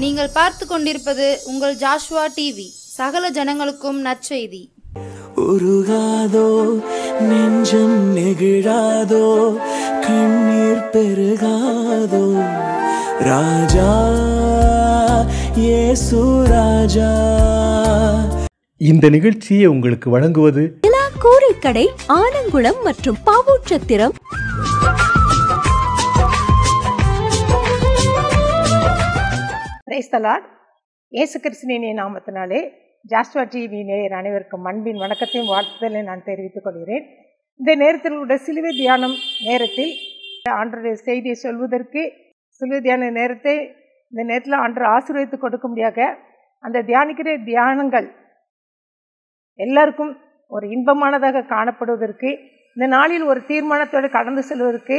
நீங்கள் பார்த்து கொண்டிருப்பது உங்கள் ஜாஷ்வா டிவி. சகல ஜனங்களுக்கும் நற்செய்தி. உருகாதோ நெஞ்சம் நெகிழாதோ கண்ணீர் பெருகாதோ ராஜா இயேசு ராஜா. இந்த நிகழ்ச்சியை உங்களுக்கு வழங்குவது கூரைக்கடை, ஆனங்குளம் மற்றும் பாவூர்சத்திரம். Praise the Lord. இயேசு கிறிஸ்துவின் நாமத்தினாலே ஜாஷ்வா டிவி நேயர் அனைவருக்கும் அன்பின் வணக்கத்தையும் வாழ்த்துதலை நான் தெரிவித்துக் கொள்கிறேன். இந்த நேரத்தினுடைய சிலுவை தியானம் நேரத்தில் ஆண்டருடைய செய்தியை சொல்வதற்கு சிலுவை தியான நேரத்தை இந்த நேரத்தில் ஆண்டர் ஆசீர்வதித்து கொடுக்கும்படியாக அந்த தியானிக்கிற தியானங்கள் எல்லாருக்கும் ஒரு இன்பமானதாக காணப்படுவதற்கு, இந்த நாளில் ஒரு தீர்மானத்தோடு கடந்து செல்வதற்கு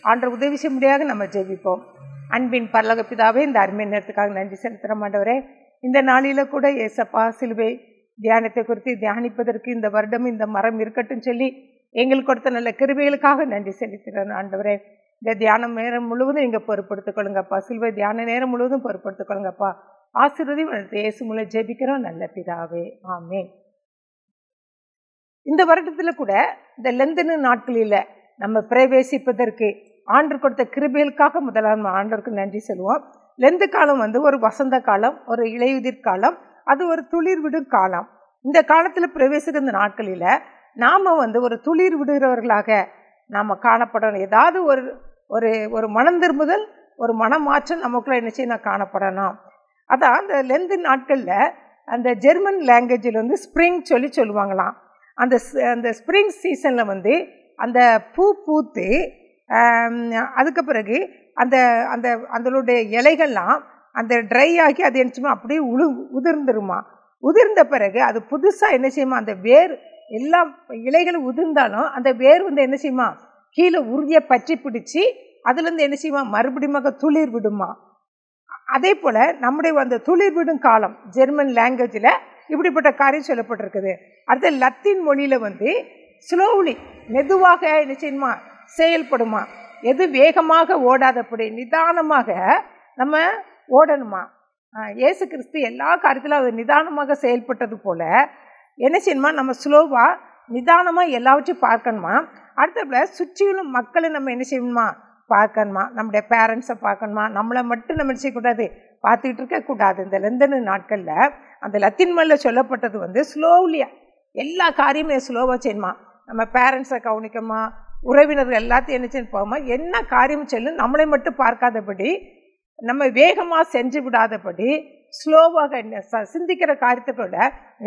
ஆண்டவர் உதவி செய்யும்படியாக நம்ம ஜெபிப்போம். அன்பின் பரலோக பிதாவே, இந்த அருமை நேரத்துக்காக நன்றி செலுத்துகிற ஆண்டவரே. இந்த நாளில் கூட ஏசப்பா சிலுவை தியானத்தை குறித்து தியானிப்பதற்கு இந்த வருடம் இந்த மரம் இருக்கட்டும் சொல்லி எங்களுக்கு கொடுத்த நல்ல கிருபைகளுக்காக நன்றி செலுத்துகிறேன் ஆண்டவரே. இந்த தியானம் நேரம் முழுவதும் நீங்கள் பொறுப்படுத்திக் கொள்ளுங்கப்பா. சிலுவை தியான நேரம் முழுவதும் பொறுப்படுத்திக் கொள்ளுங்கப்பா. ஆசீர்வதியும் இயேசு மூலம் ஜெபிக்கிறோம் நல்ல பிதாவே, ஆமென். இந்த வருடத்தில் கூட இந்த லெந்தனு நாட்களில் நம்ம பிரவேசிப்பதற்கு ஆண்டர் கொடுத்த கிருபைகளுக்காக முதலாம் ஆண்டருக்கு நன்றி சொல்லுவோம். லெந்து காலம் ஒரு வசந்த காலம், ஒரு இலையுதிர் காலம், அது ஒரு துளிர் விடும் காலம். இந்த காலத்தில் பிரவேசிக்கிற இந்த நாட்களில் நாம் ஒரு துளிர் விடுகிறவர்களாக நாம் காணப்படணும். ஏதாவது ஒரு ஒரு மனம் திரும்புதல், ஒரு மனமாற்றம் நமக்குள்ள என்ன செய்யணும், காணப்படணும். அதான் அந்த லெந்து நாட்களில் அந்த ஜெர்மன் லாங்குவேஜில் ஸ்ப்ரிங் சொல்லுவாங்களாம். அந்த ஸ்ப்ரிங் சீசனில் அந்த பூ பூத்து அதுக்கு பிறகு அந்த அந்த அதனுடைய இலைகள்லாம் அந்த ட்ரை ஆகி அது என்ன செய்யுமா, அப்படியே உதிர்ந்துருமா. உதிர்ந்த பிறகு அது புதுசாக என்ன செய்யுமா, அந்த வேர் எல்லாம் இலைகள் உதிர்ந்தாலும் அந்த வேர் என்ன செய்யுமா, கீழே உறுதியை பற்றி பிடிச்சி அதுலேருந்து என்ன செய்யுமா, மறுபடியும் துளிர் விடுமா. அதே போல் நம்முடைய அந்த துளிர் விடும் காலம் ஜெர்மன் லாங்குவேஜில் இப்படிப்பட்ட காரியம் சொல்லப்பட்டிருக்குது. அடுத்த லத்தீன் மொழியில் ஸ்லோவ்லி, மெதுவாக என்ன செய்யுமா, செயல்படுமா. எது வேகமாக ஓடாதபடி நிதானமாக நம்ம ஓடணுமா. இயேசு கிறிஸ்து எல்லா காரியத்திலும் அது நிதானமாக செயல்பட்டது போல் என்ன செய்யணுமா, நம்ம ஸ்லோவாக நிதானமாக எல்லாவற்றையும் பார்க்கணுமா. அடுத்தப்ப சுற்றிலும் மக்களை நம்ம என்ன செய்யணுமா, பார்க்கணுமா. நம்முடைய பேரண்ட்ஸை பார்க்கணுமா. நம்மளை மட்டும் நம்ம செய்யக்கூடாது, பார்த்துக்கிட்டு இருக்கக்கூடாது. இந்த லெந்தனு நாட்களில் அந்த லத்தீன் மொழியில் சொல்லப்பட்டது ஸ்லோவ்லியாக எல்லா காரியமும் ஸ்லோவாக செய்யணுமா. நம்ம பேரண்ட்ஸை கவனிக்கணுமா, உறவினர்கள் எல்லாத்தையும் என்ன செய்யணும் போகாமா, என்ன காரியம் செல்லும் நம்மளை மட்டும் பார்க்காதபடி, நம்ம வேகமாக செஞ்சு விடாதபடி ஸ்லோவாக சிந்திக்கிற காரியத்துக்குள்ள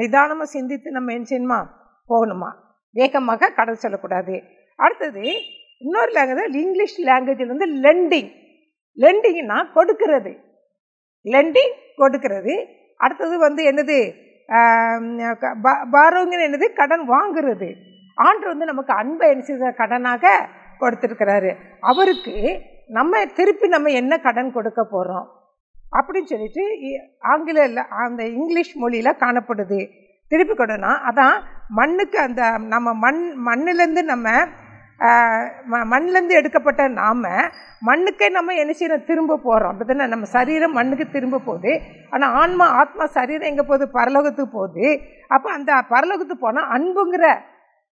நிதானமாக சிந்தித்து நம்ம என்ன செய்யணுமா, போகணுமா. வேகமாக கடல் சொல்லக்கூடாது. அடுத்தது இன்னொரு லாங்குவேஜ், இங்கிலீஷ் லாங்குவேஜில் லெண்டிங். லெண்டிங்னா கொடுக்கிறது, லெண்டிங் கொடுக்கிறது. அடுத்தது என்னது, பாரோங்கிற என்னது, கடன் வாங்குறது. ஆண்டவர் நமக்கு அன்பை என்ன செய்த கடனாக கொடுத்துருக்கிறாரு. அவருக்கு நம்ம திருப்பி நம்ம என்ன கடன் கொடுக்க போகிறோம் அப்படின்னு சொல்லிட்டு ஆங்கில அந்த இங்கிலீஷ் மொழியில் காணப்படுது. திருப்பி கொடுனா அதான் மண்ணுக்கு அந்த நம்ம மண்ணிலேருந்து நம்ம மண்ணிலேருந்து எடுக்கப்பட்ட நாம் மண்ணுக்கே நம்ம என்ன செய்யணும், திரும்ப போகிறோம். அப்படி தானே நம்ம சரீரம் மண்ணுக்கு திரும்ப போகுது. ஆனால் ஆத்மா சரீரம் எங்கே போகுது, பரலோகத்துக்கு போகுது. அப்போ அந்த பரலோகத்துக்கு போனால் அன்புங்கிற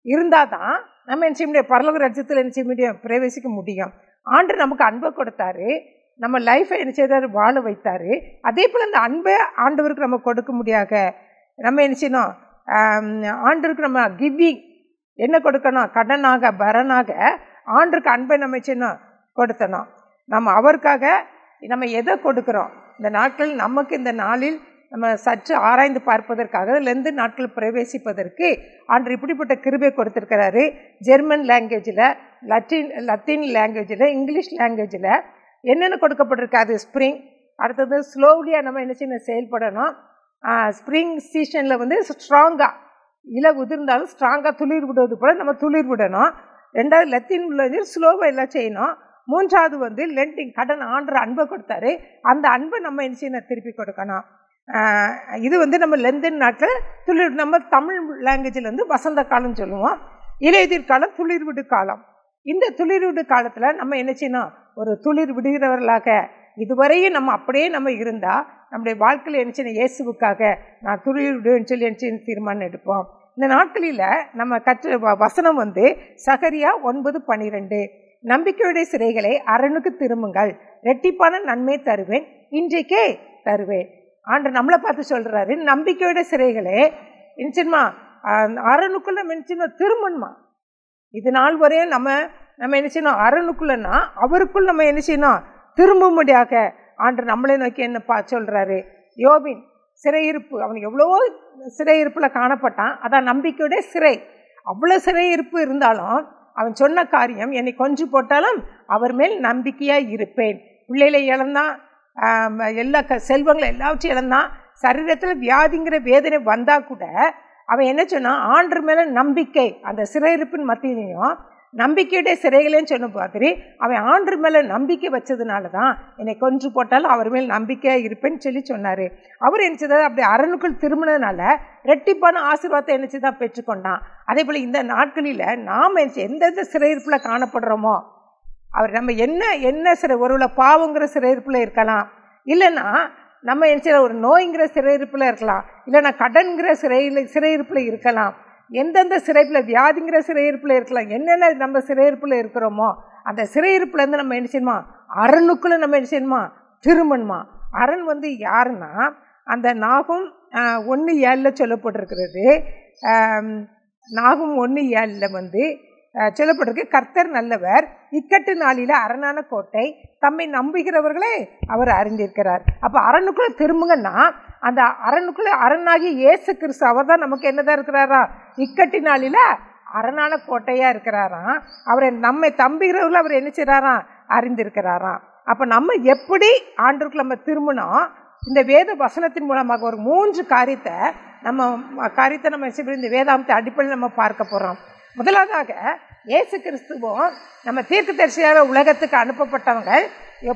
இருந்தால் தான் நம்ம என்ன செய்ய முடியும், பரலோக ராஜ்யத்தில் என்ன செய்ய முடியும், பிரவேசிக்க முடியும். ஆண்டவர் நமக்கு அன்பை கொடுத்தாரு, நம்ம லைஃப்பை என்ன செய்தார், வாழ வைத்தார். அதே போல் அந்த அன்பை ஆண்டவருக்கு நம்ம கொடுக்க முடியாத நம்ம என்ன செய்யணும், ஆண்டவருக்கு நம்ம கிவிங் என்ன கொடுக்கணும், கடனாக பரனாக ஆண்டருக்கு அன்பை நம்ம செய்யணும், கொடுத்தணும். நம்ம அவருக்காக நம்ம எதை கொடுக்குறோம். இந்த நாட்கள் நமக்கு இந்த நாளில் நம்ம சற்று ஆராய்ந்து பார்ப்பதற்காக லெந்து நாட்கள் பிரவேசிப்பதற்கு ஆண்டவர் இப்படிப்பட்ட கிருபை கொடுத்துருக்கிறாரு. ஜெர்மன் லாங்குவேஜில், லத்தீன் லாங்குவேஜில், இங்கிலீஷ் லாங்குவேஜில் என்னென்ன கொடுக்கப்பட்டிருக்காது. ஸ்ப்ரிங், அடுத்தது ஸ்லோலியாக நம்ம என்ன செய்யணும், செயல்படணும். ஸ்ப்ரிங் சீசனில் ஸ்ட்ராங்காக இலை உதிர்ந்தாலும் ஸ்ட்ராங்காக துளிர் விடுவது போல் நம்ம துளிர் விடணும். ரெண்டாவது லத்தீன் உள்ளது ஸ்லோவாக எல்லாம் செய்யணும். மூன்றாவது லெண்டிங், கடன் ஆண்டவர் அன்பை கொடுத்தாரு, அந்த அன்பை நம்ம என்ன செய்யணும், திருப்பி கொடுக்கணும். இது நம்ம லெந்தன் நாட்டில் துளிர், நம்ம தமிழ் லாங்குவேஜில் வசந்த காலம் சொல்லுவோம். இலையுதிர் காலம், துளிர் விடு காலம். இந்த துளிர் விடு காலத்தில் நம்ம என்ன செய்யணும், ஒரு துளிர் விடுகிறவர்களாக இதுவரையும் நம்ம அப்படியே நம்ம இருந்தால் நம்முடைய வாழ்க்கையில் என்ன இயேசுவுக்காக நான் துளிவிடுவேன்னு சொல்லி என்ன தீர்மானம் எடுப்போம். இந்த நாட்களில் நம்ம கற்ற வசனம் சகரியா 9:12, நம்பிக்கையுடைய சிறைகளை அரணுக்கு திரும்புங்கள், ரெட்டிப்பான நன்மை தருவேன், இன்றைக்கே தருவேன். ஆண்டவர் நம்மளை பார்த்து சொல்கிறாரு, நம்பிக்கையுடைய சிறைகளே என்னச்சுமா அரணுக்குள்ள என்ன திரும்பணுமா. இது நாள் வரையும் நம்ம என்ன செய்யணும், அரணுக்குள்ளன்னா அவருக்குள் நம்ம என்ன செய்யணும், திரும்பும்படியாக ஆண்டவர் நம்மளை நோக்கி என்ன சொல்கிறாரு. யோபின் சிறையிருப்பு, அவனுக்கு எவ்வளோ சிறையிருப்பில் காணப்பட்டான், அதான் நம்பிக்கையுடைய சிறை. அவ்வளோ சிறையிருப்பு இருந்தாலும் அவன் சொன்ன காரியம், என்னை கொஞ்சு போட்டாலும் அவர் மேல் நம்பிக்கையாக இருப்பேன். பிள்ளைகளை இழந்தான், எல்லா செல்வங்களை எல்லாவற்றையும் இழந்தான், சரீரத்தில் வியாதிங்கிற வேதனை வந்தால் கூட அவன் என்ன சொன்னான், ஆண்டவர் மேலே நம்பிக்கை. அந்த சிறையிருப்பின் மத்தியிலையும் நம்பிக்கையுடைய சிறைகளேன்னு சொன்ன மாதிரி அவன் ஆண்டவர் மேலே நம்பிக்கை வச்சதுனால தான் என்னை கொன்று போட்டாலும் அவர் மேல் நம்பிக்கையாக இருப்பேன்னு சொல்லி சொன்னார். அவர் என்னச்சதா அப்படி அரணுக்குள் திரும்பினதுனால ரெட்டிப்பான ஆசீர்வாதத்தை என்னச்சுதான் பெற்றுக்கொண்டான். அதே போல் இந்த நாட்களில் நாம் எந்தெந்த சிறையிருப்பில் காணப்படுறோமோ, அவர் நம்ம என்ன சிறை, ஒருவேளை பாவங்கிற சிறையிருப்பில் இருக்கலாம், இல்லைன்னா நம்ம என்ன ஒரு நோய்ங்கிற சிறையிருப்பில் இருக்கலாம், இல்லைன்னா கடன்கிற சிறையிருப்பில் இருக்கலாம், எந்தெந்த சிறைப்பில் வியாதிங்கிற சிறையிருப்பில் இருக்கலாம். என்னென்ன நம்ம சிறையிருப்பில் இருக்கிறோமோ அந்த சிறையிருப்புலேருந்து நம்ம என்ன செய்யணுமா, அரணுக்குள்ளே நம்ம என்ன செய்யணுமா, திரும்பணுமா. அரண் யாருன்னா அந்த நாகும் 1:7 சொல்லப்பட்டிருக்கிறது. நாகும் 1:7 சொல்லப்பட்டிருக்கு, கர்த்தர் நல்லவர், இக்கட்டு நாளில் அரணான கோட்டை, தம்மை நம்புகிறவர்களே அவர் அறிந்திருக்கிறார். அப்போ அரணுக்குள்ளே திரும்புங்கன்னா அந்த அரணுக்குள்ளே அரணாகி இயேசு கிறிஸ்து அவர் தான் நமக்கு என்னதான் இருக்கிறாரா, இக்கட்டு நாளில் அரணான கோட்டையாக இருக்கிறாராம். அவரை நம்மை தம்புகிறவர்கள் அவர் என்ன செய்கிறாராம், அறிந்திருக்கிறாராம். அப்போ நம்ம எப்படி ஆண்டவருக்கு நம்ம திரும்பினோம், இந்த வேத வசனத்தின் மூலமாக ஒரு 3 காரியத்தை நம்ம இந்த வேதாந்தத்தை அடிப்படையில் நம்ம பார்க்க போகிறோம். முதலாவதாக இயேசு கிறிஸ்துவும் நம்ம தீர்க்கதரிசியாக உலகத்துக்கு அனுப்பப்பட்டவங்க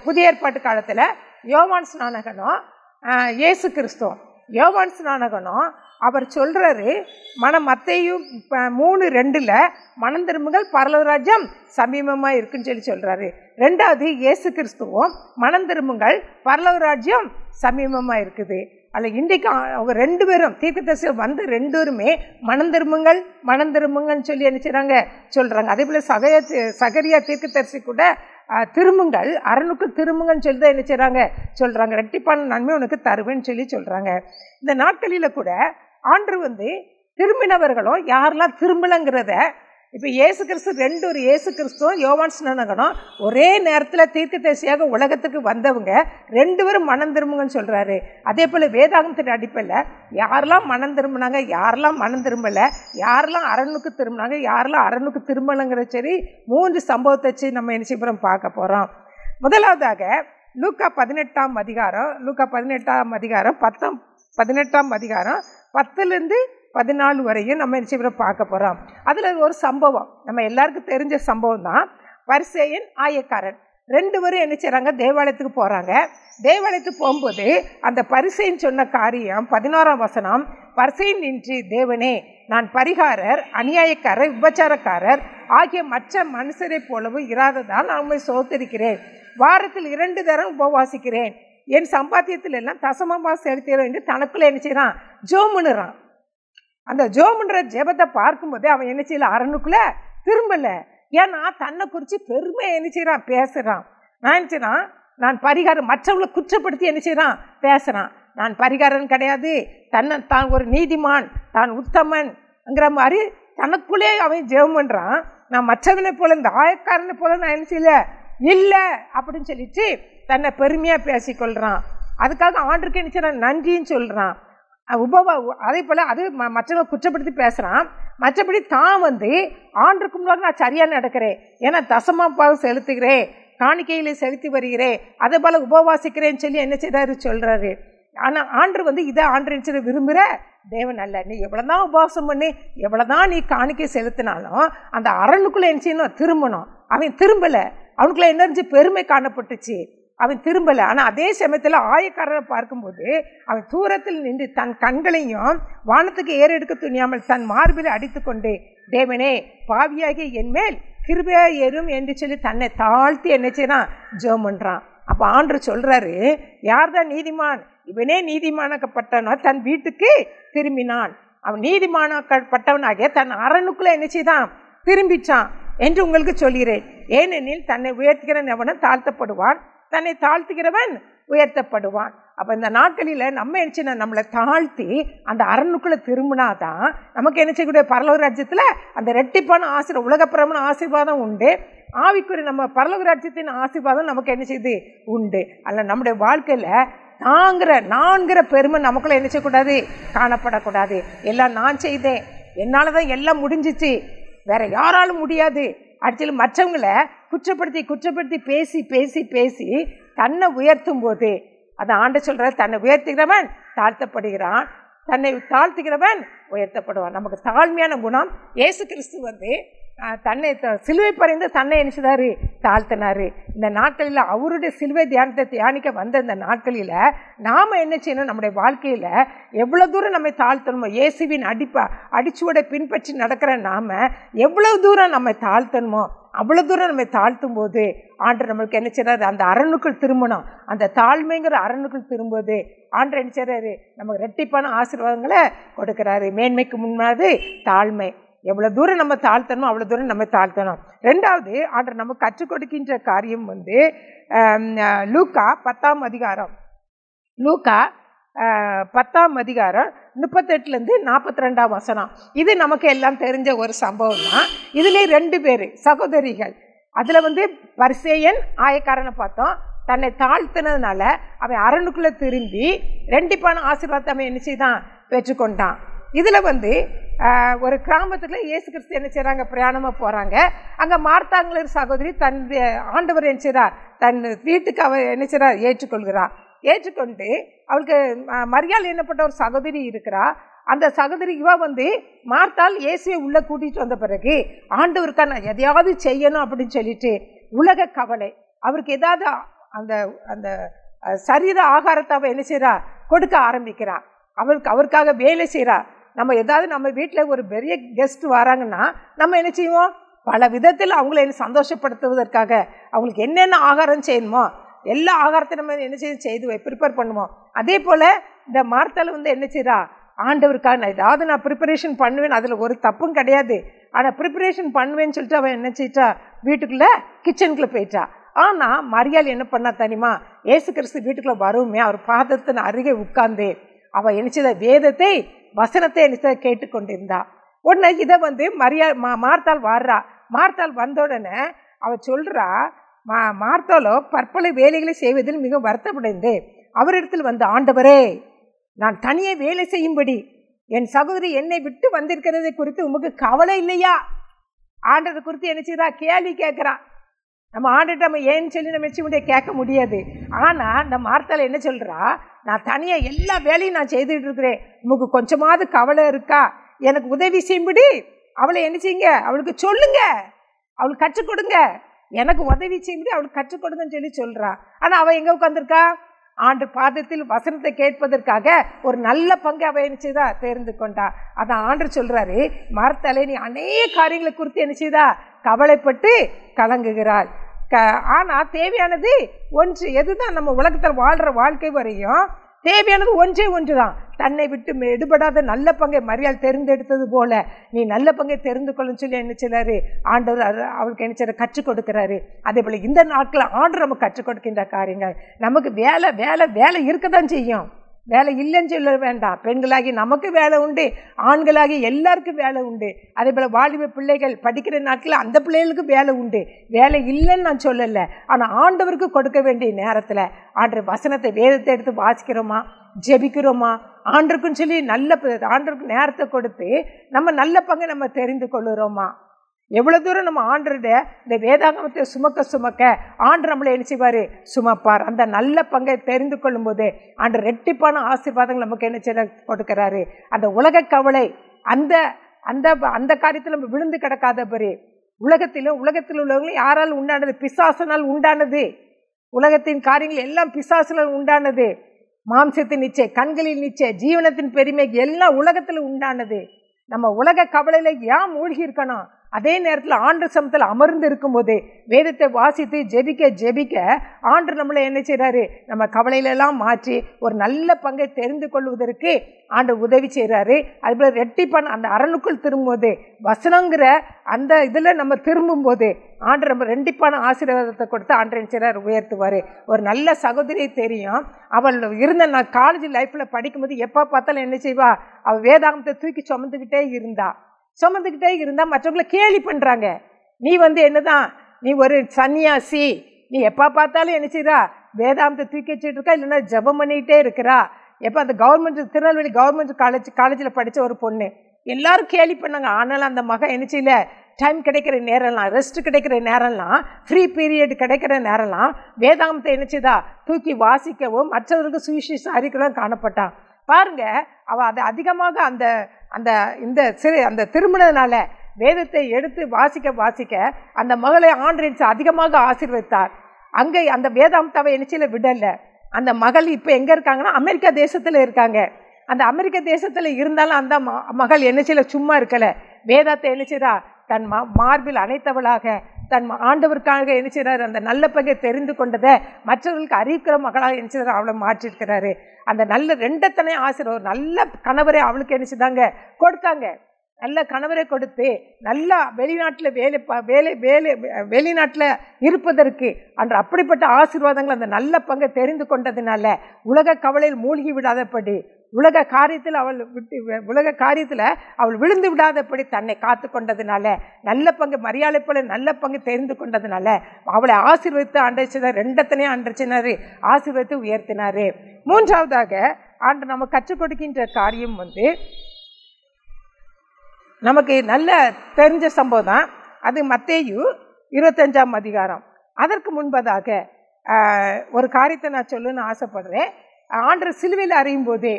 புதிய ஏற்பாட்டு காலத்தில் யோவான் ஸ்நானகனும் இயேசு கிறிஸ்துவும். யோவான் ஸ்நானகனும் அவர் சொல்கிறாரு, மத்தேயு 3:2 மனம் திரும்புங்கள் பரலோகராஜ்யம் சமீபமாக இருக்குன்னு சொல்லி சொல்கிறாரு. ரெண்டாவது இயேசு கிறிஸ்துவும் மனம் திரும்புங்கள் பரலோகராஜ்யம் சமீபமாக இருக்குது. அதில் இன்றைக்கு அவங்க 2 பேரும் தீர்க்கதரிசி 2 பேருமே மனம் திரும்புங்கள்னு சொல்லி என்ன செய்கிறாங்க சொல்கிறாங்க. அதே போல் சகரியா தீர்க்கதரிசி கூட திரும்புங்கள், அரணுக்கு திரும்புங்கன்னு சொல்லி தான் என்ன செய்கிறாங்க சொல்கிறாங்க, ரெட்டிப்பான நன்மை உனக்கு தருவேன்னு சொல்லி சொல்கிறாங்க. இந்த நாட்களில் கூட ஆண்டவர் திரும்பினவர்களும் யாரெல்லாம் திரும்பலங்கிறத இப்போ இயேசு கிறிஸ்து இயேசு கிறிஸ்துவும் யோவான் ஸ்நானகனும் ஒரே நேரத்தில் தீர்க்கதரிசியாக உலகத்துக்கு வந்தவங்க 2 பேரும் மனம் திரும்புங்கன்னு சொல்கிறாரு. அதே போல் வேதாகமத்தின் அடிப்படையில் யாரெல்லாம் மனம் திரும்பினாங்க, யாரெல்லாம் மனம் திரும்பலை, யாரெல்லாம் அரணுக்கு திரும்பினாங்க, யாரெல்லாம் அரணுக்கு திரும்பலைங்கிற சரி 3 சம்பவத்தை வச்சு நம்ம என்ன செய்யறோம் பார்க்க போகிறோம். முதலாவதாக லூக்கா 18ஆம் அதிகாரம் 10-14 வரையும் நம்ம என்ன பார்க்க போகிறோம். அதில் ஒரு சம்பவம் நம்ம எல்லாருக்கும் தெரிஞ்ச சம்பவம் தான். பரிசேயன் ஆயக்காரன் 2 பேரும் என்ன செய்கிறாங்க, தேவாலயத்துக்கு போகிறாங்க. தேவாலயத்துக்கு போகும்போது அந்த பரிசேயன் சொன்ன காரியம் 11ஆம் வசனம், பரிசேயன் நின்று, தேவனே, நான் பரிகாரர், அநியாயக்காரர், விபச்சாரக்காரர் ஆகிய மற்ற மனுஷரை போலவும் இராததால் நான் உண்மை சோதரிக்கிறேன். வாரத்தில் 2 தரம் உபவாசிக்கிறேன். என் சம்பாத்தியத்தில் எல்லாம் தசமமாக செலுத்துகிறேன் என்று தனக்குள்ளே என்ன செய்கிறான், ஜோமுன்னுறான். அந்த ஜோமுன்ற ஜெபத்தை பார்க்கும்போது அவன் என்ன செய்யல, அரணுக்குள்ளே திரும்பலை. ஏன்னா தன்னை குறித்து பெருமை என்ன செய்கிறான், பேசுகிறான். நான் என்ன செய்யறான், நான் பரிகாரம், மற்றவங்களை குற்றப்படுத்தி என்ன செய்கிறான், பேசுகிறான். நான் பரிகாரன் கிடையாது, தான் ஒரு நீதிமான், தான் உத்தமன்ங்கிற மாதிரி தனக்குள்ளே அவன் ஜெபம் பண்ணுறான். நான் மற்றவனை போல, இந்த ஆயக்காரனை போல நான் என்ன செய்யல இல்லை அப்படின்னு சொல்லிட்டு தன்னை பெருமையாக பேசிக்கொள்கிறான். அதுக்காக ஆண்டருக்கு என்ன செய்யறான், நன்றின்னு சொல்கிறான். அதே போல் அது மற்றவங்க குற்றப்படுத்தி பேசுகிறான். மற்றபடி தான் ஆண்டருக்கு முன்னாடி நான் சரியாக நடக்கிறேன், ஏன்னா தசமபாக செலுத்துகிறேன், காணிக்கையிலே செலுத்தி வருகிறேன், அதே போல் உபவாசிக்கிறேன்னு சொல்லி என்ன செய்தாரு சொல்கிறாரு. ஆனால் ஆண்டர் இதை ஆண்டர் விரும்புகிற தேவன் அல்ல. நீ எவ்வளோதான் உபவாசம் பண்ணி எவ்வளோதான் நீ காணிக்கை செலுத்தினாலும் அந்த அரணுக்குள்ளே என்ன செய்யணும், திரும்பணும். அவன் திரும்பலை, அவனுக்குள்ளே என்ன இருந்துச்சு, பெருமை காணப்பட்டுச்சு, அவன் திரும்பலை. ஆனால் அதே சமயத்தில் ஆயக்காரரை பார்க்கும்போது அவன் தூரத்தில் நின்று தன் கண்களையும் வானத்துக்கு ஏறெடுக்க துணியாமல் தன் மார்பில் அடித்து கொண்டு, தேவனே, பாவியாகிய என் மேல் கிருபையா ஏறும் என்று சொல்லி தன்னை தாழ்த்தி என்ன செய்யறான், ஜெபம் பண்ணுறான். அப்போ ஆண்டவர் சொல்றாரு, யார் தான் நீதிமான்? இவனே நீதிமானாக்கப்பட்டவனா தன் வீட்டுக்கு திரும்பினான். அவன் நீதிமானாக்கப்பட்டவனாகிய தன் அரணுக்குள்ள என்ன செய்தான்? திரும்பிச்சான் என்று உங்களுக்கு சொல்கிறேன். ஏனெனில் தன்னை உயர்த்துகிறவன் எவனும் தாழ்த்தப்படுவான், தன்னை தாழ்த்துகிறவன் உயர்த்தப்படுவான். அப்போ இந்த நாட்களில் நம்ம என்ன செய்யணும்? நம்மளை தாழ்த்தி அந்த அரணுக்குள்ளே திரும்பினாதான் நமக்கு என்ன செய்யக்கூடிய பரலோக ராஜ்யத்தில் அந்த ரெட்டிப்பான ஆசீர்வாதம், உலகப்பிரமான ஆசீர்வாதம் உண்டு. ஆவிக்குரிய நம்ம பரலோக ராஜ்யத்தின் ஆசீர்வாதம் நமக்கு என்ன செய்யுது? உண்டு. அல்ல நம்முடைய வாழ்க்கையில் நான்கிற பெருமை நமக்குள்ள என்ன செய்யக்கூடாது? காணப்படக்கூடாது. எல்லாம் நான் செய்தேன், என்னால் தான் எல்லாம் முடிஞ்சிச்சு, வேற யாராலும் முடியாது ஆக்சுவலி மற்றவங்களை குற்றப்படுத்தி பேசி பேசி பேசி தன்னை உயர்த்தும் போது அதை ஆண்டு சொல்ற, தன்னை உயர்த்துகிறவன் தாழ்த்தப்படுகிறான், தன்னை தாழ்த்துகிறவன் உயர்த்தப்படுவான். நமக்கு தாழ்மையான குணம். இயேசு கிறிஸ்து தன்னை சிலுவை பறிந்து தன்னை நினைச்சதாரு, தாழ்த்தினாரு. இந்த நாட்களில் அவருடைய சிலுவை தியானத்தை தியானிக்க வந்த இந்த நாட்களில் நாம் என்ன செய்யணும்? நம்முடைய வாழ்க்கையில் எவ்வளோ தூரம் நம்மை தாழ்த்தணுமோ, இயேசுவின் அடிச்சுவடை பின்பற்றி நடக்கிற நாம் எவ்வளோ தூரம் நம்மை தாழ்த்தணுமோ அவ்வளோ தூரம் நம்ம தாழ்த்தும் போது ஆண்டவர் நம்மளுக்கு என்ன செய்றாரு? அந்த அரணுக்குள் திரும்பணும். அந்த தாழ்மைங்கிற அரணுக்குள் திரும்பும்போது ஆண்டவர் என்ன செய்றாரு? நமக்கு ரெட்டிப்பான ஆசீர்வாதங்களை கொடுக்குறாரு. மேன்மைக்கு முன்னாடி தாழ்மை. எவ்வளோ தூரம் நம்ம தாழ்த்தணுமோ அவ்வளோ தூரம் நம்ம தாழ்த்தணும். ரெண்டாவது ஆண்டவர் நமக்கு கற்றுக் கொடுக்கின்ற காரியம் லூக்கா 10ஆம் அதிகாரம், லூக்கா 10ஆம் அதிகாரம் 38-42 வசனம். இது நமக்கு எல்லாம் தெரிஞ்ச ஒரு சம்பவம் தான். இதுல 2 பேர் சகோதரிகள். அதுல பரிசேயன் ஆயக்காரனை பார்த்தோம். தன்னை தாழ்த்தினதுனால அவன் அரணுக்குள்ள திரும்பி ரெண்டிப்பான ஆசீர்வாதத்தை அவன் என்ன செய்தான்? பெற்றுக்கொண்டான். இதுல ஒரு கிராமத்துக்குள்ள இயேசு கிறிஸ்து என்ன செய்றாங்க? பிரயாணமா போறாங்க. அங்க மார்த்தாங்கிற சகோதரி தன் ஆண்டவர் என்ன செய்றார்? தன் வீட்டுக்கு அவ என்ன செய்றார்? ஏற்றுக்கொள்கிறார். ஏற்றுக்கொண்டு அவளுக்கு மரியாள் என்னப்பட்ட ஒரு சகோதரி இருக்கிறா. அந்த சகோதரி இவ மார்த்தாள் இயேசுவை உள்ள கூட்டிட்டு வந்த பிறகு ஆண்டவருக்கா நான் எதையாவது செய்யணும் அப்படின்னு சொல்லிட்டு உலக கவலை, அவருக்கு ஏதாவது அந்த அந்த சரீர ஆகாரத்தை அவ என்ன செய்றா? கொடுக்க ஆரம்பிக்கிறா. அவருக்காக வேலை செய்கிறா. நம்ம ஏதாவது நம்ம வீட்டில் ஒரு பெரிய கெஸ்ட் வராங்கன்னா நம்ம என்ன செய்வோம்? பல விதத்தில் அவங்கள சந்தோஷப்படுத்துவதற்காக அவங்களுக்கு என்னென்ன ஆகாரம் செய்யணுமோ எல்லா ஆகாரத்தையும் நம்ம என்ன செய்து ப்ரிப்பேர் பண்ணுவோம். அதே போல் இந்த மார்த்தாள் என்ன செய்கிறா? ஆண்டவருக்காக நான் ஏதாவது நான் ப்ரிப்பரேஷன் பண்ணுவேன், அதில் ஒரு தப்பும் கிடையாது, ஆனால் ப்ரிப்பரேஷன் பண்ணுவேன்னு சொல்லிட்டு அவன் என்ன செய்யிட்டா? வீட்டுக்குள்ளே கிச்சனுக்குள்ளே போயிட்டா. ஆனால் மரியாள் என்ன பண்ணா தெரியுமா? இயேசு கிறிஸ்து வீட்டுக்குள்ளே வருமே அவர் பாதத்தின் அருகே உட்கார்ந்து அவள் என்ன செய்த? வேதத்தை வசனத்தை என்ன கேட்டுக்கொண்டிருந்தா. உடனே இதை மார்த்தாள் வாடுறா. மார்த்தாள் வந்த உடனே அவள் சொல்றா, மார்த்தாளோ பற்பல வேலைகளை செய்வதில் மிக வருத்தப்படைந்து அவரிடத்தில் ஆண்டவரே, நான் தனியே வேலை செய்யும்படி என் சகோதரி என்னை விட்டு வந்திருக்கிறதை குறித்து உமக்கு கவலை இல்லையா? ஆண்டவர் குறித்து என்ன செய்யறா? கேள்வி கேட்கிறா. நம்ம ஆண்டுட்டு நம்ம ஏன்னு சொல்லி நம்ம வச்சு முடிய கேட்க முடியாது. ஆனால் நம்ம மார்த்தாள் என்ன சொல்கிறா? நான் தனியாக எல்லா வேலையும் நான் செய்துட்டு இருக்கிறேன், உமக்கு கொஞ்சமாவது கவலை இருக்கா? எனக்கு உதவி செய்யும்படி அவளை என்ன செய்யுங்க? அவளுக்கு சொல்லுங்க, அவளுக்கு கற்றுக் கொடுங்க, எனக்கு உதவி செய்யும்படி அவளுக்கு கற்றுக் கொடுங்கன்னு சொல்லி சொல்கிறா. ஆனால் அவள் எங்கே உட்காந்துருக்கா? ஆண்டு பாதத்தில் வசனத்தை கேட்பதற்காக ஒரு நல்ல பங்கு அவ என்ன செய்தா? தேர்ந்து கொண்டா. அதான் ஆண்டவர் சொல்றாரு, மார்த்தாளே நீ அநேக காரியங்களை குறித்து என்ன செய்தா? கவலைப்பட்டு கலங்குகிறாள். ஆனால் தேவையானது ஒன்று. எதுதான் நம்ம உலகத்தில் வாழ்கிற வாழ்க்கை வரையும் தேவையானது ஒன்றே ஒன்று தான். தன்னை விட்டு எடுபடாத நல்ல பங்கை மரியாள் தெரிந்தெடுத்தது போல நீ நல்ல பங்கை தெரிந்து கொள்ளுன்னு சொல்லி என்ன செய்றாரு? ஆண்டவர் அவளுக்கு என்ன செய்ய கற்றுக் கொடுக்கிறாரு. அதே போல் இந்த நாட்களில் ஆண்டவர் நமக்கு கற்றுக் கொடுக்கின்ற காரியங்கள். நமக்கு வேலை வேலை வேலை இருக்க தான் செய்யும். வேலை இல்லைன்னு சொல்ல வேண்டாம். பெண்களாகி நமக்கு வேலை உண்டு, ஆண்களாகி எல்லாருக்கும் வேலை உண்டு. அதே போல் வாலிப பிள்ளைகள் படிக்கிற நாட்களில் அந்த பிள்ளைகளுக்கு வேலை உண்டு. வேலை இல்லைன்னு நான் சொல்லலை. ஆனால் ஆண்டவருக்கு கொடுக்க வேண்டிய நேரத்தில் ஆண்டவர் வசனத்தை வேதத்தை எடுத்து வாசிக்கிறோமா, ஜெபிக்கிறோமா, ஆண்டருக்குன்னு சொல்லி ஆண்டருக்கு நேரத்தை கொடுத்து நம்ம நல்ல பங்கை நம்ம தெரிந்து கொள்ளுறோமா? எவ்வளோ தூரம் நம்ம ஆண்டருடைய இந்த வேதாகமத்தை சுமக்க ஆண்டர் நம்மளை என்ன செய்வார்? சுமப்பார். அந்த நல்ல பங்கை தெரிந்து கொள்ளும் போது ஆண்டர் ரெட்டிப்பான ஆசீர்வாதங்கள் நமக்கு என்ன செய்ய கொடுக்கிறாரு. அந்த உலக கவலை அந்த அந்த அந்த காரியத்தில் நம்ம விழுந்து கிடக்காதபடி உலகத்தில் உள்ளவங்களும் யாரால் உண்டானது? பிசாசனால் உண்டானது. உலகத்தின் காரியங்கள் எல்லாம் பிசாசினால் உண்டானது. மாம்சத்தின் நிச்சை, கண்களின் நிச்சை, ஜீவனத்தின் பெருமை எல்லாம் உலகத்தில் உண்டானது. நம்ம உலக கவலையில ஏன் மூழ்கி இருக்கணும்? அதே நேரத்தில் ஆண்டவர் சமூகத்தில் அமர்ந்து இருக்கும்போது வேதத்தை வாசித்து ஜெபிக்க ஆண்டவர் நம்மளை என்ன செய்கிறாரு, நம்ம கவலையிலெல்லாம் மாற்றி ஒரு நல்ல பங்கை தெரிந்து கொள்வதற்கு ஆண்டவர் உதவி செய்கிறாரு. அதுபோல் ரெட்டிப்பான அந்த அரணுக்குள் திரும்பும்போது வசனங்கிற அந்த இதில் நம்ம திரும்பும்போது ஆண்டவர் நம்ம ரெண்டிப்பான ஆசீர்வாதத்தை கொடுத்து ஆண்டவர் என்ன செய்கிறார், உயர்த்துவார். ஒரு நல்ல சகோதரியை தெரியும், அவள் இருந்த நான் காலேஜ் லைஃப்பில் படிக்கும்போது எப்போ பார்த்தாலும் என்ன செய்வா, அவள் வேதாகமத்தை தூக்கி சுமந்துக்கிட்டே இருந்தா மற்றவங்களை கேலி பண்ணுறாங்க. நீ என்னதான், நீ ஒரு சன்னியாசி, நீ எப்போ பார்த்தாலும் என்ன செய்கிறா, வேதாந்தத்தை தூக்கி வச்சுட்டு இருக்கா, இல்லைன்னா ஜபம் பண்ணிக்கிட்டே இருக்கிறா. எப்போ அந்த கவர்மெண்ட் திருநெல்வேலி கவர்மெண்ட் காலேஜில் படித்த ஒரு பொண்ணு எல்லாரும் கேலி பண்ணாங்க. ஆனாலும் அந்த மகன் என்ன செய்யல, டைம் கிடைக்கிற நேரம்லாம், ரெஸ்ட் கிடைக்கிற நேரம்லாம், ஃப்ரீ பீரியட் கிடைக்கிற நேரம்லாம் வேதாந்தத்தை என்ன செய்தா, தூக்கி வாசிக்கவும் மற்றவர்களுக்கு சுவிசேஷம் அறிக்கையும் காணப்பட்டான். பாருங்க, அவள் அதை அதிகமாக அந்த அந்த இந்த அந்த திருமணத்தினால வேதத்தை எடுத்து வாசிக்க அந்த மகளை ஆண்டவர் அதிகமாக ஆசீர்வதித்தார். அங்கே அந்த வேதாந்தாவை என்னச்சில விடலை. அந்த மகள் இப்போ எங்கே இருக்காங்கன்னா அமெரிக்கா தேசத்தில் இருக்காங்க. அந்த அமெரிக்க தேசத்தில் இருந்தாலும் அந்த மகள் என்னச்சில சும்மா இருக்கலை, வேதத்தை என்னச்சிரா தன் மார்பில் அணைத்தவளாக தன் ஆண்டவருக்காக என்ன செய்கிறார், அந்த நல்ல பங்கை தெரிந்து கொண்டதை மற்றவர்களுக்கு அறிவிக்கிற மகளாக என்ன செய்கிறார், அவளை மாற்றிருக்கிறாரு. அந்த நல்ல ரெண்டத்தனை ஆசிரியர் நல்ல கணவரை அவளுக்கு என்ன செய்தாங்க, கொடுத்தாங்க. நல்ல கணவரை கொடுத்து நல்லா வெளிநாட்டில் வெளிநாட்டில் இருப்பதற்கு அன்று அப்படிப்பட்ட ஆசீர்வாதங்கள் அந்த நல்ல பங்கை தெரிந்து கொண்டதுனால உலக கவலையில் மூழ்கி விடாதபடி, உலக காரியத்தில் அவள் விழுந்து விடாதபடி தன்னை காத்து கொண்டதுனால, நல்ல பங்கு மரியாதை போல நல்ல பங்கு தெரிந்து கொண்டதுனால அவளை ஆசீர்வதித்து ஆண்டவர் ரெண்டத்தனையும் ஆண்டவர் ஆசீர்வதித்து உயர்த்தினார். மூன்றாவதாக ஆண்டு நம்ம கற்றுக் கொடுக்கின்ற காரியம் நமக்கு நல்ல தெரிஞ்ச சம்பவம் தான். அது மத்தேயு 25ஆம் அதிகாரம். அதற்கு முன்பதாக ஒரு காரியத்தை நான் சொல்லணும்னு ஆசைப்படுறேன். ஆண்டவர் சிலுவையில் அறையும் போது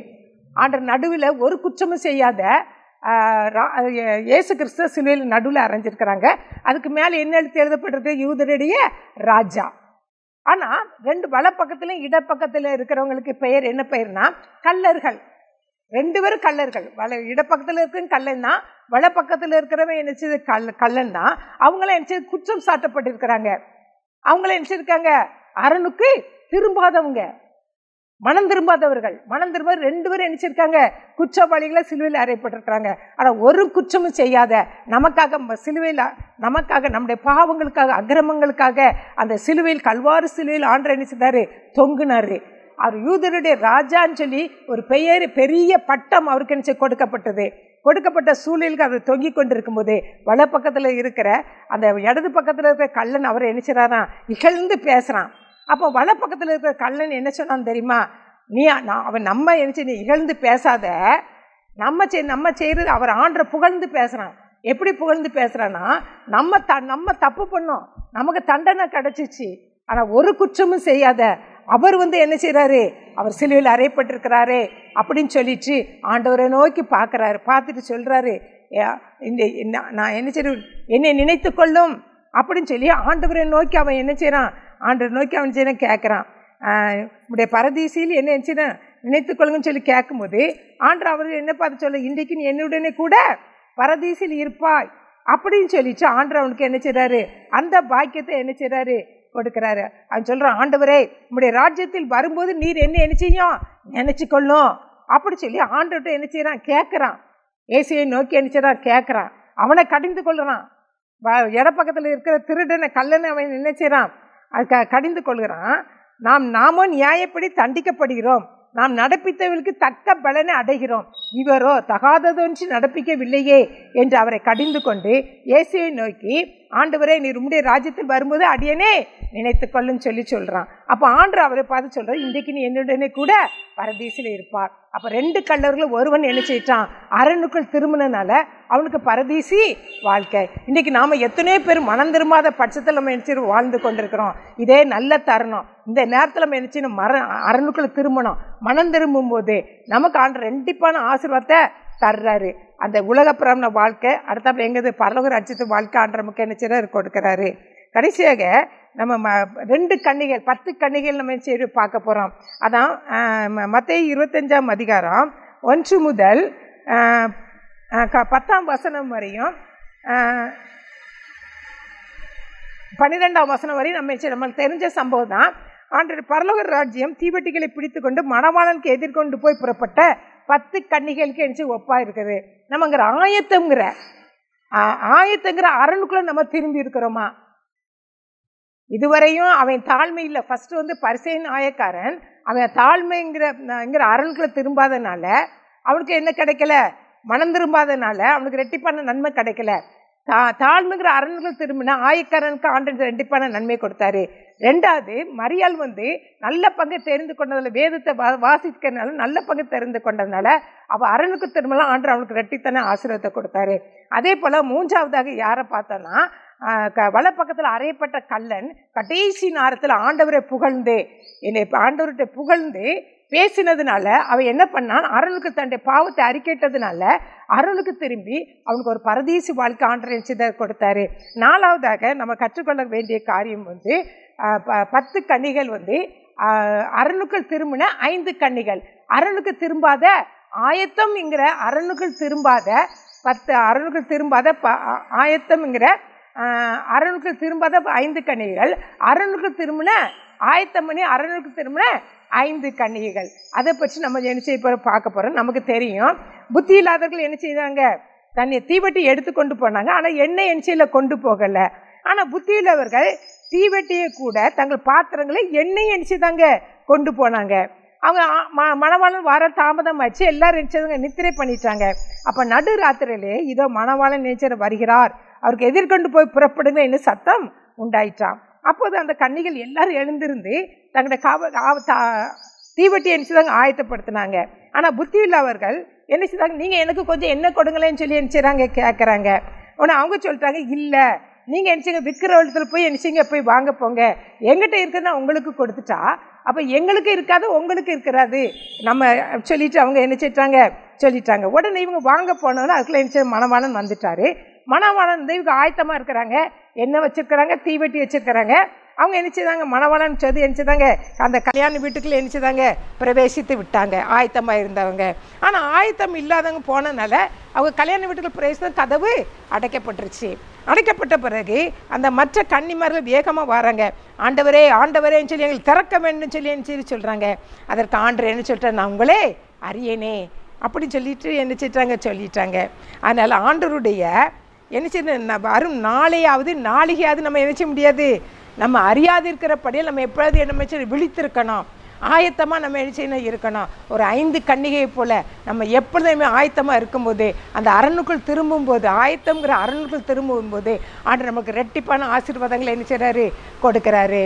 ஆண்டவர் நடுவில் ஒரு குற்றமும் செய்யாத இயேசு கிறிஸ்து சிலுவையில் நடுவில் அரைஞ்சிருக்கிறாங்க. அதுக்கு மேலே என்ன எழுத்து எழுதப்பட்டிருக்கு, யூதருடைய ராஜா. ஆனால் ரெண்டு வலப்பக்கத்திலும் இடப்பக்கத்தில் இருக்கிறவங்களுக்கு பெயர் என்ன பெயர்னா கல்லர்கள். ரெண்டு பேரும் கல்லர்கள். இடப்பக்கத்தில் இருக்கிற கல்லன் தான், வலப்பக்கத்தில் இருக்கிறவன் என்னச்சது கல்லன் தான். அவங்களாம் என்ன குற்றம் சாட்டப்பட்டிருக்கிறாங்க. அவங்களாம் நினைச்சிருக்காங்க அரணுக்கு திரும்பாதவங்க, மனம் திரும்பாதவர்கள். மனம் திரும்ப ரெண்டு பேரும் நினைச்சிருக்காங்க குற்றவாளிகளை சிலுவையில் அறையப்பட்டிருக்கிறாங்க. ஆனால் ஒரு குற்றமும் செய்யாத நமக்காக சிலுவையில், நமக்காக நம்முடைய பாவங்களுக்காக அக்கிரமங்களுக்காக அந்த சிலுவையில் கல்வாரி சிலுவையில் ஆண்டவர் நினைச்சிருந்தாரு, தொங்குனாரு. அவர் யூதருடைய ராஜான்னு சொல்லி ஒரு பெரிய பட்டம் அவருக்கு என்ன கொடுக்கப்பட்டது. கொடுக்கப்பட்ட சூழலுக்கு அவர் தொங்கி கொண்டிருக்கும் போது வலப்பக்கத்தில் இருக்கிற அந்த இடது பக்கத்தில் இருக்கிற கள்ளன் அவரை நினைச்சிடாரான், இகழ்ந்து பேசுகிறான். அப்போ வலப்பக்கத்தில் இருக்கிற கள்ளன் என்ன சொன்னான்னு தெரியுமா, அவன் நம்ம என்ன நீ இகழ்ந்து பேசாத, நம்ம செய்கிறது அவர் ஆண்டரை புகழ்ந்து பேசுகிறான். எப்படி புகழ்ந்து பேசுகிறான்னா, நம்ம தப்பு பண்ணோம், நமக்கு தண்டனை கிடச்சிச்சு, ஆனால் ஒரு குற்றமும் செய்யாத அவர் என்ன செய்கிறாரு, அவர் சிலுவையில் அறையப்பட்டிருக்கிறாரு அப்படின்னு சொல்லிட்டு ஆண்டவரை நோக்கி பார்க்குறாரு. பார்த்துட்டு சொல்கிறாரு, நான் என்ன செய்ய என்னை நினைத்து கொள்ளும் அப்படின்னு சொல்லி ஆண்டவரை நோக்கி அவன் என்ன செய்கிறான், ஆண்டவரை நோக்கி அவன் செய்யணும் கேட்குறான். உடைய பரதீசியில் என்ன செய்யணும் நினைத்து கொள்ளுங்கன்னு சொல்லி கேட்கும்போது ஆண்டவர் அவர் என்ன பார்த்து சொல்ல, இன்றைக்கு நீ என்னுடனே கூட பரதீசில் இருப்பாய் அப்படின்னு சொல்லிட்டு ஆண்டவர் அவனுக்கு என்ன செய்கிறாரு, அந்த பாக்கியத்தை என்ன செய்கிறாரு கொடுக்கிறாரு. அவன் சொல்கிறான், ஆண்டவரே உம்முடைய ராஜ்யத்தில் வரும்போது நீர் என்ன செய்யும் நினைச்சு கொள்ளும் அப்படி சொல்லி ஆண்டவர்கிட்ட என்ன செய்யறான் கேட்குறான். ஏசியை நோக்கி என்ன செய்யறான் கேட்குறான். அவனை கடிந்து கொள்ளுறான். இடப்பக்கத்தில் இருக்கிற திருடனை கல்லனை அவன் என்ன செய்யறான், அது கடிந்து கொள்கிறான். நாமோ நியாயப்படி தண்டிக்கப்படுகிறோம், நாம் நடப்பித்தவர்களுக்கு தக்க பலனை அடைகிறோம், இவரோ தகாததொன்று நடப்பிக்கவில்லையே என்று அவரை கடிந்து கொண்டு இயேசுவை நோக்கி, ஆண்டவரே நீர் உம்முடைய ராஜ்யத்தில் வரும்போது அடியனே நினைத்து கொள்ளுன்னு சொல்கிறான். அப்போ ஆண்டவர் அவரை பார்த்து சொல்கிறார், இன்றைக்கு நீ என்னுடனே கூட பரதீசில் இருப்பார். அப்போ ரெண்டு கல்லர்களும் ஒருவன் என்ன செய்யிட்டான், அரணுக்குள் திரும்பினால அவனுக்கு பரதீசி வாழ்க்கை. இன்றைக்கி நாம் எத்தனையோ பேர் மனம் திரும்பாத பட்சத்தில் நம்ம நினச்சி வாழ்ந்து கொண்டிருக்கிறோம். இதே நல்ல தருணம். இந்த நேரத்தில் நம்ம நினச்சி அரணுக்குள் திரும்பணும். மனம் திரும்பும் போது நமக்கு ஆண்டு ரெண்டிப்பான ஆசீர்வாதத்தை தர்றாரு. அந்த உலகப்புறம்ன வாழ்க்கை, அடுத்தாப்புல எங்கேது பரலோக ராஜ்யத்து வாழ்க்கை ஆண்டு நமக்கு என்ன செய்யறாரு கொடுக்குறாரு. கடைசியாக நம்ம 2 கன்னிகள் 10 கன்னிகள் நம்ம சரி பார்க்க போகிறோம். அதான் மத்தேயு 25ஆம் அதிகாரம் 1 முதல் 10ஆம் வசனம் வரையும் 12ஆம் வசனம் வரை நம்மளுக்கு தெரிஞ்ச சம்பவம் தான். ஆண்டவர் பரலோக ராஜ்யம் தீவட்டிகளை பிடித்து கொண்டு மணவாளனுக்கு எதிர்கொண்டு போய் புறப்பட்ட 10 கன்னிகைகளுக்கு என்று ஒப்பா இருக்குது. நம்மங்கிற ஆயத்தங்கிற அரணுக்குள்ள நம்ம திரும்பி இருக்கிறோமா? இதுவரையும் அவன் தாழ்மை இல்லை. ஃபர்ஸ்ட் பரிசேயன் ஆயக்காரன் அவன் தாழ்மைங்கிற அரணுக்குள்ள திரும்பாதனால அவனுக்கு என்ன கிடைக்கல? மனம் திரும்பாதனால அவனுக்கு ரெட்டிப்பான நன்மை கிடைக்கல. தாழ்மைங்கிற அரணுக்குள்ள திரும்பினா ஆயக்காரனுக்கு ஆண்டவர் ரெட்டிப்பான நன்மை கொடுத்தாரு. 2வது மரியாள் நல்ல பங்கு தெரிந்து கொண்டதில் வேதத்தை வாசிக்கிறதுனால நல்ல பங்கு தெரிந்து கொண்டதுனால அவள் அரணுக்கு திரும்பலாம் ஆண்டவர் அவனுக்கு ரெட்டித்தான ஆசீர்வாதத்தை கொடுத்தாரு. அதே போல் 3ஆவதாக யாரை பார்த்தோன்னா வலப்பக்கத்தில் அறையப்பட்ட கள்ளன் கடைசி நேரத்தில் ஆண்டவரை புகழ்ந்து ஆண்டவர்கிட்ட புகழ்ந்து பேசினதுனால அவன் என்ன பண்ணான்? அரணுக்கு தன்னுடைய பாவத்தை அறிக்கையிட்டதுனால அரணுக்கு திரும்பி அவனுக்கு ஒரு பரதேசி வாழ்க்கை ஆண்டவர் கொடுத்தாரு. 4ஆவதாக நம்ம கற்றுக்கொள்ள வேண்டிய காரியம் 10 கன்னிகள் அரணுக்குள் திரும்பின 5 கன்னிகள். அரணுக்கு திரும்பாத ஆயத்தம்ங்கிற அரணுக்குள் திரும்பாத 10 அரணுக்குள் திரும்பாத ஆயத்தம்ங்கிற அரணுக்கு திரும்பாத 5 கன்னிகைகள், அரணுக்கு திரும்பின ஆயத்தம் பண்ணி அரணுக்கு திரும்பின 5 கன்னிகைகள். அதை பற்றி நம்ம என்ன செய்ய போகிறோம் பார்க்க போகிறோம். நமக்கு தெரியும் புத்தி இல்லாதவர்கள் என்ன செய்தாங்க? தன்னை தீவட்டி எடுத்து கொண்டு போனாங்க. ஆனால் எண்ணெய் எண்ணெயில் கொண்டு போகலை. ஆனால் புத்தி உள்ளவர்கள் தீவட்டியை கூட தங்கள் பாத்திரங்களை எண்ணெய் எண்ணெய்தாங்க கொண்டு போனாங்க. அவங்க மணவாளன் வர தாமதம் ஆச்சு. எல்லாரும் நினைச்சவங்க நித்திரை பண்ணிட்டாங்க. அப்போ நடு ராத்திரியிலே இதோ மணவாளன் நினைச்சர் வருகிறார், அவருக்கு எதிர்கொண்டு போய் புறப்படுங்க என்று சத்தம் உண்டாயிட்டான். அப்போது அந்த கன்னிகள் எல்லாரும் எழுந்திருந்து தங்களுடைய தீவட்டி என்னதாங்க ஆயத்தப்படுத்தினாங்க. ஆனால் புத்தி உள்ளவர்கள் என்ன செய்தாங்க? நீங்கள் எனக்கு கொஞ்சம் என்ன கொடுங்களேன்னு சொல்லி என்ன செய்கிறாங்க கேட்குறாங்க. உடனே அவங்க சொல்லிட்டாங்க, இல்லை நீங்கள் என்ன செய்யுங்க விற்கிறவளத்தில் போய் என்ன செய்யுங்க போய் வாங்க போங்க, எங்கிட்ட இருக்குதுன்னா உங்களுக்கு கொடுத்துட்டா அப்போ எங்களுக்கு இருக்காது உங்களுக்கு இருக்கிறாது நம்ம சொல்லிட்டு அவங்க என்ன சொல்லிட்டாங்க. உடனே இவங்க வாங்க போனோன்னா அதுக்குள்ள என்ன மணவாளன் வந்துட்டாரு. மணவாளன் இவங்க ஆயத்தமாக இருக்கிறாங்க. என்ன வச்சிருக்கிறாங்க? தீவெட்டி வச்சிருக்கிறாங்க. அவங்க என்ன செய்தாங்க? மணவாளன் சொல்லி என்ன செய்தாங்க? அந்த கல்யாண வீட்டுக்குள்ளே என்ன செய்தாங்க? பிரவேசித்து விட்டாங்க ஆயத்தமாக இருந்தவங்க. ஆனால் ஆயத்தம் இல்லாதவங்க போனதுனால அவங்க கல்யாண வீட்டுக்குள்ள பிரவேசித்த கதவு அடைக்கப்பட்டுருச்சு. அடைக்கப்பட்ட பிறகு அந்த மற்ற கன்னிமார்கள் வேகமாக வராங்க. ஆண்டவரே ஆண்டவரேன்னு சொல்லி எங்களுக்கு திறக்க வேண்டும் சொல்லி சொல்கிறாங்க. அதற்கு ஆண்டவர் என்ன சொல்லிட்டார்? நான் உங்களே அறியேனே அப்படின்னு சொல்லிட்டாங்க. அதனால் ஆண்டவருடைய என்ன செய்ய வரும் நாளையாவது நம்ம என்ன செய்ய முடியாது. நம்ம அறியாது இருக்கிறபடியே நம்ம எப்பொழுது என்ன விழித்திருக்கணும், ஆயத்தமாக நம்ம என்ன செய்யணும் இருக்கணும். ஒரு 5 கன்னிகையை போல் நம்ம எப்பொழுதுமே ஆயத்தமாக இருக்கும்போது அந்த அரணுக்குள் திரும்பும்போது ஆயத்தம்ங்கிற அரணுக்குள் திரும்பும்போது ஆண்டவர் நமக்கு ரெட்டிப்பான ஆசீர்வாதங்களை என்ன செய்கிறாரு? கொடுக்குறாரு.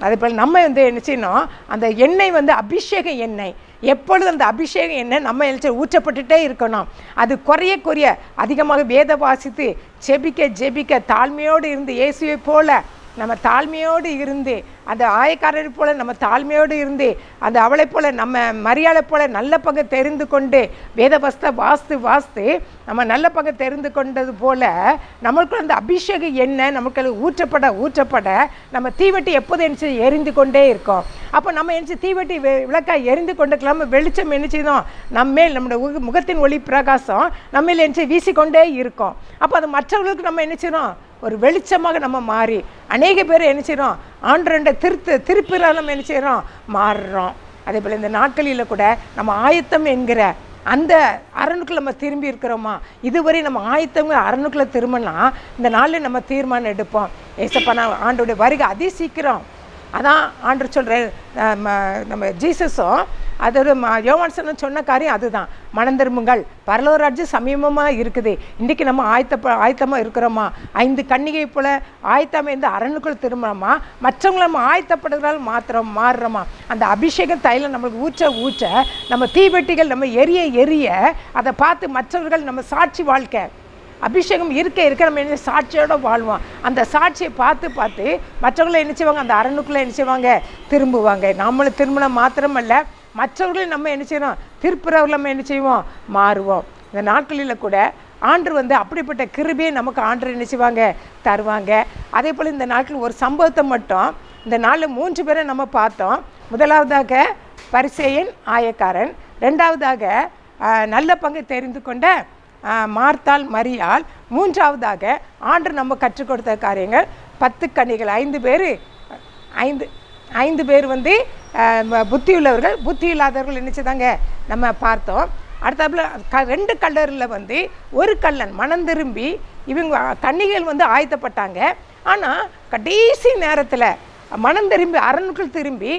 அதே போல் நம்ம என்ன செய்யணும்? அந்த எண்ணெய் அபிஷேக எண்ணெய் எப்பொழுது அந்த அபிஷேக எண்ணெய் நம்ம ஊற்றப்பட்டுட்டே இருக்கணும். அது குறைய அதிகமாக வேத வாசித்து ஜெபிக்க தாழ்மையோடு இருந்து இயேசுவை போல நம்ம தாழ்மையோடு இருந்து அந்த ஆயக்காரரை போல நம்ம தாழ்மையோடு இருந்து அந்த அவளை போல நம்ம மரியாதை போல நல்ல பங்கு தெரிந்து கொண்டு வேதவஸ்தை வாஸ்து நம்ம நல்ல பங்கு தெரிந்து கொண்டது போல நம்மளுக்கு அந்த அபிஷேக எண்ணெய் நமக்கு ஊற்றப்பட நம்ம தீவெட்டி எப்போது என்ன எரிந்து கொண்டே இருக்கோம். அப்போ நம்ம என்ன தீவெட்டி விளக்காக எரிந்து கொண்டுக்கலாம். வெளிச்சம் என்ன செய்யணும்? நம்மேல் நம்முடைய முகத்தின் ஒளி பிரகாசம் நம்மேல் என்ன வீசிக்கொண்டே இருக்கும். அப்போ அது மற்றவர்களுக்கு நம்ம என்ன செய்யணும்? ஒரு வெளிச்சமாக நம்ம மாறி அநேக பேர் என்ன செய்கிறோம்? ஆண்டவருடைய திருப்பிறால் நம்ம என்ன செய்கிறோம்? மாறுறோம். அதே போல் இந்த நாட்களில் கூட நம்ம ஆயத்தம் என்கிற அந்த அரணுக்குள்ள நம்ம திரும்பி இருக்கிறோமா? இதுவரை நம்ம ஆயத்தங்கிற அரணுக்குள்ள திரும்பினா இந்த நாளில் நம்ம தீர்மானம் எடுப்போம். ஏசப்பா நான் ஆண்டோடைய வருகை அதி சீக்கிரம். அதான் ஆண்டவர் சொல்கிற நம்ம ஜீசஸும் அதோட யோவான் சொன்ன காரியம் அதுதான். மனம் திரும்புங்கள், பரலோக ராஜ்யம் சமீபமாக இருக்குது. இன்றைக்கி நம்ம ஆயத்தமாக இருக்கிறோமா? 5 கன்னிகை போல் ஆயத்தமாக இருந்து அரணுக்குள் திரும்புகிறோமா? மற்றவங்களை நம்ம ஆயத்தப்படுகிறால் மாறுறோமா? அந்த அபிஷேகம் தைலம் நம்மளுக்கு ஊற்ற நம்ம தீவெட்டிகள் நம்ம எரிய அதை பார்த்து மற்றவர்கள் நம்ம சாட்சி வாழ்க்கை அபிஷேகம் இருக்க நம்ம என்ன சாட்சியோடு வாழ்வோம். அந்த சாட்சியை பார்த்து மற்றவங்களை என்ன செய்வாங்க? அந்த அரணுக்குள்ளே என்ன செய்வாங்க? திரும்புவாங்க. நம்மளும் திரும்பின மாத்திரமல்ல மற்றவர்களும் நம்ம என்ன செய்யணும்? திருப்புறவர்கள் நம்ம என்ன செய்வோம்? மாறுவோம். இந்த நாட்களில் கூட ஆண்டவர் அப்படிப்பட்ட கிருபையை நமக்கு ஆண்டவர் என்ன செய்வாங்க? தருவாங்க. அதே போல் இந்த நாட்கள் ஒரு சம்பவத்தை மட்டும் இந்த நாளில் 3 பேரை நம்ம பார்த்தோம். முதலாவதாக பரிசேயன் ஆயக்காரன், 2வதாக நல்ல பங்கு தெரிந்து கொண்ட மார்த்தாள் மரியாள், 3வதாக ஆண்டவர் நம்ம கற்றுக் கொடுத்த காரியங்கள் 10 கன்னிகள் 5 பேர் வந்து புத்தியுள்ளவர்கள், புத்தி இல்லாதவர்கள் நினச்சிதாங்க நம்ம பார்த்தோம். அடுத்தாப்புல 2 கல்லரில் வந்து ஒரு கல்லன் மனம் திரும்பி இவங்க கன்னிகள் வந்து ஆயத்தப்பட்டாங்க. ஆனால் கடைசி நேரத்தில் மனம் திரும்பி அரணுக்குள் திரும்பி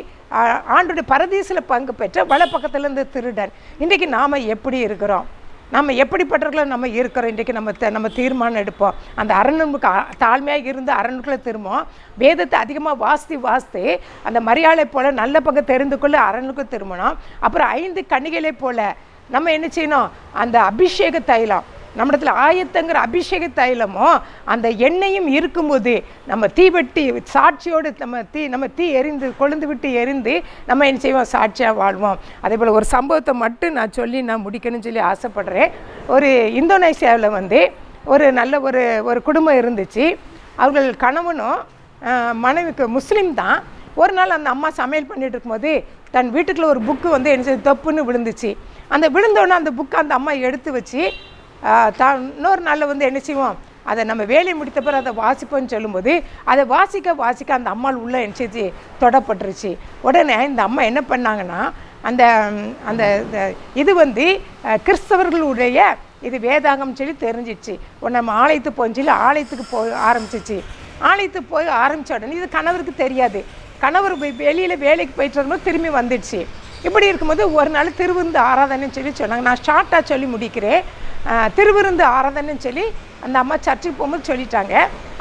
ஆண்டுடைய பரதீசில் பங்கு பெற்ற வல பக்கத்தில் இருந்து திருடன். இன்றைக்கி நாம் எப்படி இருக்கிறோம், நம்ம எப்படிப்பட்டவர்களோ நம்ம இருக்கிறோம். இன்றைக்கி நம்ம தீர்மானம் எடுப்போம். அந்த அரணுக்கு தாழ்மையாக இருந்து அரணுக்குள்ளே திரும்பும். வேதத்தை அதிகமாக வாசித்து அந்த மரியாதை போல் நல்ல பக்கம் தெரிந்து கொள்ள அரணுக்கு திரும்பணும். அப்புறம் 5 கன்னிகளை போல் நம்ம என்ன செய்யணும், அந்த அபிஷேக தைலம் நம்மிடத்தில் ஆயத்தங்கிற அபிஷேக தைலமும் அந்த எண்ணெயும் இருக்கும்போது நம்ம தீவெட்டி சாட்சியோடு நம்ம தீ எரிந்து கொழுந்து விட்டு எரிந்து நம்ம என்ன செய்வோம், சாட்சியாக வாழ்வோம். அதே போல் ஒரு சம்பவத்தை மட்டும் நான் முடிக்கணும்னு சொல்லி ஆசைப்படுறேன். ஒரு இந்தோனேசியாவில் வந்து ஒரு நல்ல ஒரு குடும்பம் இருந்துச்சு. அவர்கள் கணவனும் மனைவிக்கு முஸ்லீம் தான். ஒரு நாள் அந்த அம்மா சமையல் பண்ணிட்டு இருக்கும்போது தன் வீட்டுக்குள்ள ஒரு புக்கு வந்து என்ன செய்ய தப்புன்னு விழுந்துச்சு. அந்த விழுந்தோடனே அந்த புக்கை அந்த அம்மா எடுத்து வச்சு இன்னொரு நாளில் வந்து என்ன செய்வோம், அதை நம்ம வேலையை முடித்த பிறகு அதை வாசிப்போன்னு சொல்லும்போது அதை வாசிக்க அந்த அம்மாள் உள்ளே என்ன செய்து தொடப்பட்டுருச்சு. உடனே இந்த அம்மா என்ன பண்ணாங்கன்னா, அந்த அந்த இது வந்து கிறிஸ்தவர்களுடைய இது வேதாகம் சொல்லி தெரிஞ்சிடுச்சு. உடனே நம்ம ஆலயத்துக்கு போன்னு சொல்லி ஆலயத்துக்கு போய் ஆரம்பிச்சிச்சு. ஆலயத்துக்கு போய் ஆரம்பித்த உடனே இது கணவருக்கு தெரியாது. கணவர் வெளியில் வேலைக்கு போயிட்டு வரும்போது திரும்பி வந்துடுச்சு. இப்படி இருக்கும்போது ஒரு நாள் திருவிருந்து ஆராதனைன்னு சொல்லி சொன்னாங்க. நான் ஷார்ட்டாக சொல்லி முடிக்கிறேன். திருவிருந்து ஆராதனைன்னு சொல்லி அந்த அம்மா சர்ச்சுக்கு போகும்போது சொல்லிட்டாங்க.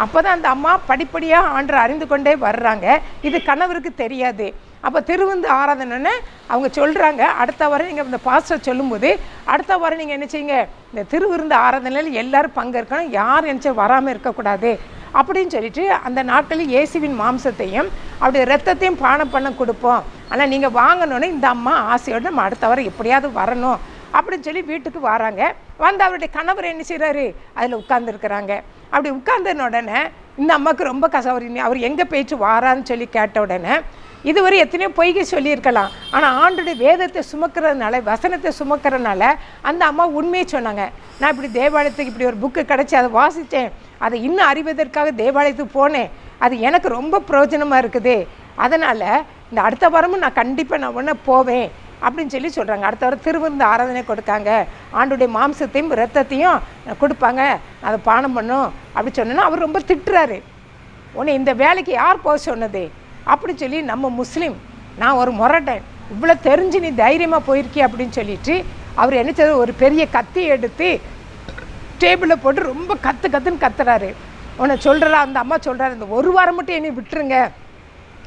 அப்போ தான் அந்த அம்மா படிப்படியாக ஆண்டரை அறிந்து கொண்டே வர்றாங்க. இது கணவருக்கு தெரியாது. அப்போ திருவிருந்து ஆராதனைன்னு அவங்க சொல்கிறாங்க. அடுத்த வாரம் நீங்கள் இந்த பாஸ்டர் சொல்லும்போது அடுத்த வாரம் நீங்கள் என்ன செய்யுங்க, இந்த திருவிருந்து ஆராதனையில் எல்லோரும் பங்கேற்கணும், யார் நினச்சா வராமல் இருக்கக்கூடாது அப்படின்னு சொல்லிட்டு அந்த நாட்களில் இயேசுவின் மாம்சத்தையும் அவருடைய ரத்தத்தையும் பானம் பண்ண கொடுப்போம். ஆனால் நீங்கள் வாங்கணுன்னு இந்த அம்மா ஆசையோடு நம்ம அடுத்த வாரம் எப்படியாவது வரணும் அப்படின்னு சொல்லி வீட்டுக்கு வராங்க. வந்து அவருடைய கணவர் என்ன செய்கிறாரு, அதில் உட்கார்ந்துருக்குறாங்க. அப்படி உட்கார்ந்த உடனே இந்த அம்மாவுக்கு ரொம்ப அவர் எங்கே போயிட்டு வாரான்னு சொல்லி கேட்ட உடனே இதுவரை எத்தனையோ பொய்கை சொல்லியிருக்கலாம். ஆனால் ஆண்டுடைய வேதத்தை சுமக்கிறதுனால, வசனத்தை சுமக்கிறதுனால அந்த அம்மா உண்மையை சொன்னாங்க. நான் இப்படி தேவாலயத்துக்கு இப்படி ஒரு புக்கு கிடச்சி அதை வாசித்தேன், அதை இன்னும் அறிவதற்காக தேவாலயத்துக்கு போனேன், அது எனக்கு ரொம்ப பிரயோஜனமாக இருக்குது, அதனால் இந்த அடுத்த வாரமும் நான் கண்டிப்பாக ஒன்று போவேன் அப்படின்னு சொல்லி சொல்கிறாங்க. அடுத்த வாரம் திருவிருந்து ஆராதனை கொடுக்காங்க, ஆண்டுடைய மாம்சத்தையும் இரத்தத்தையும் கொடுப்பாங்க, அதை பானம் பண்ணும் அப்படி சொன்னோன்னா அவர் ரொம்ப திட்டுறாரு. உன்னை இந்த வேலைக்கு யார் போக சொன்னது அப்படி சொல்லி, நம்ம முஸ்லீம், நான் ஒரு முரட்டன், இவ்வளோ தெரிஞ்சு நீ தைரியமாக போயிருக்கி அப்படின்னு சொல்லிட்டு அவர் என்ன செய்ய ஒரு பெரிய கத்தி எடுத்து டேபிளில் போட்டு ரொம்ப கத்துன்னு கத்துறாரு. உன்னை சொல்கிறா அந்த அம்மா சொல்கிறாரு, இந்த ஒரு வாரம் மட்டும் என்னை விட்டுருங்க,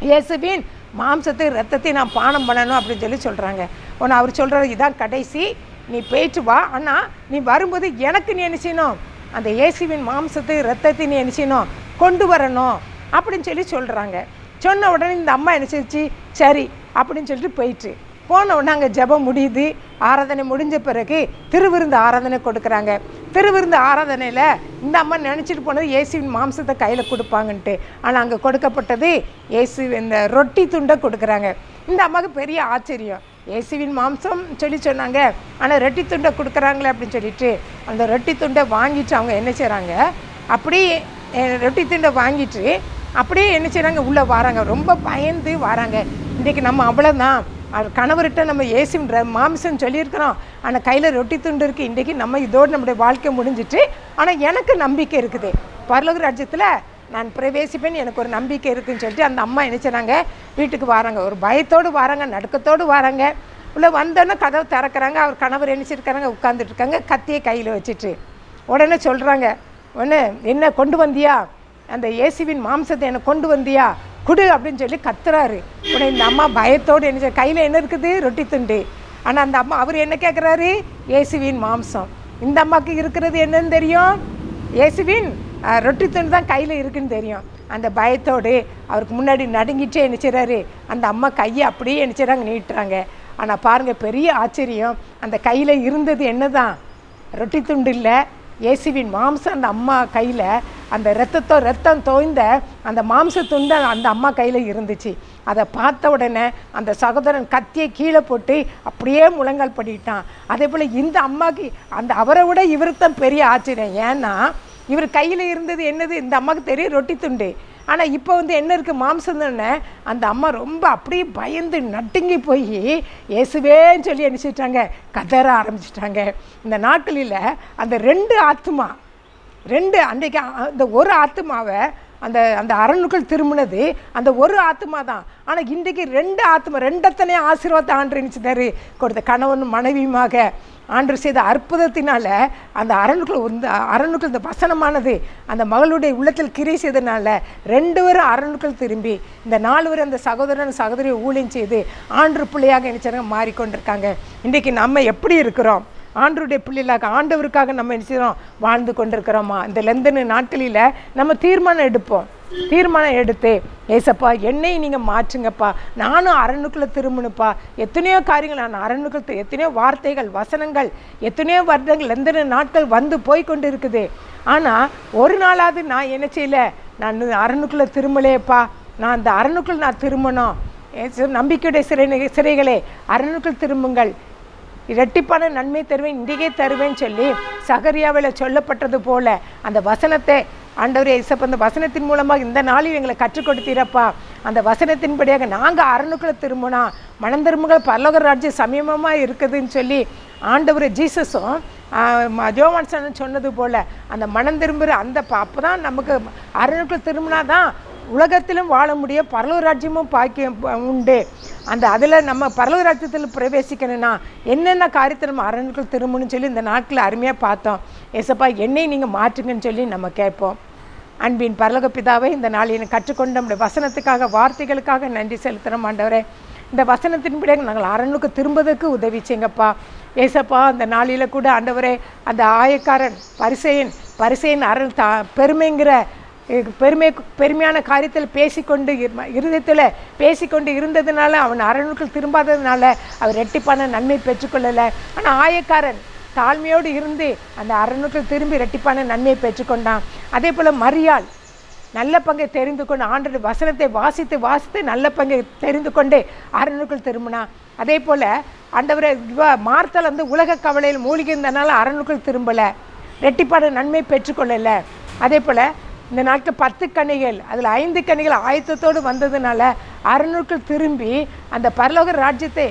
இயேசுவின் மாம்சத்தை ரத்தத்தை நான் பானம் பண்ணணும் அப்படின்னு சொல்லி சொல்கிறாங்க. உன்னை அவர் சொல்கிறாரு, இதான் கடைசி, நீ போயிட்டு வா, ஆனால் நீ வரும்போது எனக்கு நீ என்ன செய்யணும், அந்த இயேசுவின் மாம்சத்தை ரத்தத்தை நீ என்ன செய்யணும், கொண்டு வரணும் அப்படின்னு சொல்லி சொல்கிறாங்க. சொன்ன உடனே இந்த அம்மா என்ன செஞ்சு சரி அப்படின்னு சொல்லிட்டு போயிட்டு போன உடனே அங்கே ஜெபம் முடியுது. ஆராதனை முடிஞ்ச பிறகு திருவிருந்து ஆராதனை கொடுக்குறாங்க. திருவிருந்து ஆராதனையில் இந்த அம்மா நினச்சிட்டு போனது இயேசுவின் மாம்சத்தை கையில் கொடுப்பாங்கன்ட்டு. ஆனால் அங்கே கொடுக்கப்பட்டது இந்த ரொட்டி துண்டை கொடுக்குறாங்க. இந்த அம்மாவுக்கு பெரிய ஆச்சரியம், இயேசுவின் மாம்சம் சொல்லி சொன்னாங்க, ஆனால் ரொட்டி துண்டை கொடுக்குறாங்களே அப்படின்னு சொல்லிட்டு அந்த ரொட்டி துண்டை வாங்கிட்டு அவங்க என்ன செய்கிறாங்க, அப்படி ரொட்டி துண்டை வாங்கிட்டு அப்படியே என்ன செய்கிறாங்க, உள்ளே வராங்க. ரொம்ப பயந்து வராங்க. இன்றைக்கி நம்ம அவ்வளோதான், கணவர்கிட்ட நம்ம இயேசுன்ற மாம்சம் சொல்லியிருக்கிறோம், ஆனால் கையில் ரொட்டி துண்டு இருக்குது, இன்றைக்கி நம்ம இதோடு நம்முடைய வாழ்க்கை முடிஞ்சிட்டு, ஆனால் எனக்கு நம்பிக்கை இருக்குது, பரலோக ராஜ்யத்தில் நான் பிரவேசிப்பேன், எனக்கு ஒரு நம்பிக்கை இருக்குதுன்னு சொல்லிட்டு அந்த அம்மா என்ன செய்கிறாங்க, வீட்டுக்கு வராங்க. ஒரு பயத்தோடு வராங்க, நடுக்கத்தோடு வராங்க. உள்ளே வந்தோன்னே கதவை திறக்கிறாங்க. அவர் கணவர் நினச்சிருக்காங்க, உட்காந்துட்ருக்காங்க, கத்தியை கையில் வச்சுட்டு. உடனே சொல்கிறாங்க, ஒன்று என்ன கொண்டு வந்தியா, அந்த இயேசுவின் மாம்சத்தை எனக்கு கொண்டு வந்தியா, குடு அப்படின்னு சொல்லி கத்துறாரு. உடனே இந்த அம்மா பயத்தோடு என்ன கையில் என்ன இருக்குது, ரொட்டி துண்டு. ஆனால் அந்த அம்மா அவர் என்ன கேட்குறாரு, இயேசுவின் மாம்சம். இந்த அம்மாவுக்கு இருக்கிறது என்னன்னு தெரியும், இயேசுவின் ரொட்டி துண்டு தான் கையில் இருக்குன்னு தெரியும். அந்த பயத்தோடு அவருக்கு முன்னாடி நடுங்கிட்டே என்ன செய்கிறாரு, அந்த அம்மா கையை அப்படியே என்ன செய்கிறாங்க, நீட்டுறாங்க. ஆனால் பாருங்கள், பெரிய ஆச்சரியம், அந்த கையில் இருந்தது என்ன தான், ரொட்டி துண்டு இல்லை, இயேசுவின் மாம்சம். அந்த அம்மா கையில் அந்த ரத்தம் தோய்ந்த அந்த மாம்ச துண்டு அந்த அம்மா கையில் இருந்துச்சு. அதை பார்த்த உடனே அந்த சகோதரன் கத்தியை கீழே போட்டு அப்படியே முழங்கால் பண்ணிட்டான். அதே போல் இந்த அம்மாவுக்கு அவரை விட இவருக்கு தான் பெரிய ஆச்சரியம். ஏன்னா இவர் கையில் இருந்தது என்னது, இந்த அம்மாவுக்கு தெரியும் ரொட்டி துண்டு, ஆனால் இப்போ வந்து என்ன இருக்குது, மாம்சம் தானே. அந்த அம்மா ரொம்ப அப்படியே பயந்து நட்டுங்கி போய் இயேசுவேன்னு சொல்லி நினச்சிட்டாங்க, கதற ஆரம்பிச்சிட்டாங்க. இந்த நாட்களில் அந்த 2 ஆத்துமா, அன்றைக்கு அந்த ஒரு ஆத்துமாவை அந்த அந்த அரணுக்கள் திரும்பினது அந்த ஒரு ஆத்மா தான். ஆனால் இன்றைக்கு 2 ஆத்மா, 2 ஆசீர்வாதத்தை ஆண்டு நினைச்சிட்டாரு கொடுத்த கணவன் மனைவியுமாக. ஆண்டு செய்த அற்புதத்தினால அந்த அரணுக்கள் இந்த வசனமானது அந்த மகளுடைய உள்ளத்தில் கிரி செய்ததுனால 2 பேரும் அரணுக்கள் திரும்பி இந்த 4 பேர் அந்த சகோதரன் சகோதரியை ஊழியம் செய்து ஆண்டு பிள்ளையாக நினைச்சாங்க மாறிக்கொண்டிருக்காங்க. இன்றைக்கு நம்ம எப்படி இருக்கிறோம்? ஆண்டவருடைய பிள்ளைகளாக ஆண்டவருக்காக நம்ம என்ன செய்கிறோம்? வாழ்ந்து கொண்டிருக்கிறோமா? இந்த லெந்தனு நாட்களில் நம்ம தீர்மானம் எடுத்து ஏசப்பா என்னை நீங்கள் மாற்றுங்கப்பா, நானும் அரணுக்குள்ளே திரும்பணுப்பா. எத்தனையோ காரியங்கள் நான் அரணுக்கள், எத்தனையோ வார்த்தைகள் வசனங்கள், எத்தனையோ வருடங்கள் லெந்தனு நாட்கள் வந்து போய் கொண்டு இருக்குது. ஆனால் ஒரு நாளாவது நான் என்ன செய்யலை, நான் அரணுக்குள்ளே திரும்பலேப்பா, நான் அந்த அரணுக்குள் நான் திரும்பணும். நம்பிக்கையுடைய சிறைகளே அரணுக்குள் திரும்புங்கள், இரட்டிப்பான நன்மை தருவேன், இன்றைக்கே தருவேன்னு சொல்லி சகரியாவில் சொல்லப்பட்டது போல அந்த வசனத்தை ஆண்டவரே இயேசப்பா அந்த வசனத்தின் மூலமாக இந்த நாளில் எங்களை கற்றுக் கொடுத்தீரப்பா. அந்த வசனத்தின்படியாக நாங்கள் அரணுக்குள்ள திரும்பினா மனம் திரும்புங்கள், பரலோக ராஜ்யம் சமீபமாக இருக்குதுன்னு சொல்லி ஆண்டவர் ஜீசஸும் யோவான் சொன்னது போல் அந்த மனம் திரும்புகிற அந்த அப்போ தான் நமக்கு அரணுக்குள்ள திரும்பினா தான் உலகத்திலும் வாழ முடியும், பரலோக ராஜ்யமும் பாக்கியம் உண்டு. அந்த அதில் நம்ம பரலோக ராஜ்யத்தில் பிரவேசிக்கணும்னா என்னென்ன காரியத்தை நம்ம அரணுக்குள் திரும்பணும்னு சொல்லி இந்த நாட்களில் அருமையாக பார்த்தோம். ஏசப்பா என்னை நீங்கள் மாற்றுங்கன்னு சொல்லி நம்ம கேட்போம். அன்பின் பரலோக பிதாவே, இந்த நாள் எனக்கு கற்றுக்கொண்ட நம்முடைய வசனத்துக்காக வார்த்தைகளுக்காக நன்றி செலுத்துகிறோம் ஆண்டவரே. இந்த வசனத்தின்படி நாங்கள் அரணுக்கு திரும்புவதற்கு உதவி செய்யுங்கப்பா. ஏசப்பா அந்த நாளில் கூட ஆண்டவரே அந்த ஆயக்காரன் பரிசேயன் அரண் பெருமைங்கிற பெருமையான காரியத்தில் பேசிக்கொண்டு இருதயத்தில் பேசிக்கொண்டு இருந்ததுனால அவன் அரணுக்குள் திரும்பாததுனால அவர் இரட்டிப்பான நன்மை பெற்றுக்கொள்ளலை. ஆனால் ஆயக்காரன் தாழ்மையோடு இருந்து அந்த அரணுக்குள் திரும்பி இரட்டிப்பான நன்மையை பெற்றுக்கொண்டான். அதே போல் மரியாள் நல்ல பங்கை தெரிந்து கொண்டு ஆண்டவருடைய வசனத்தை வாசித்து நல்ல பங்கை தெரிந்து கொண்டு அரணுக்குள் திரும்பினான். அதே போல் ஆண்டவரை மார்த்தால் வந்து உலக கவலையில் மூழ்கி இருந்தனால அரணுக்குள் திரும்பலை, இரட்டிப்பான நன்மை பெற்றுக்கொள்ளலை. அதே போல் இந்த நாட்கள் 10 கனிகள் அதில் 5 கனிகள் ஆயத்தத்தோடு வந்ததுனால அரணுக்குள் திரும்பி அந்த பரலோக ராஜ்யத்தை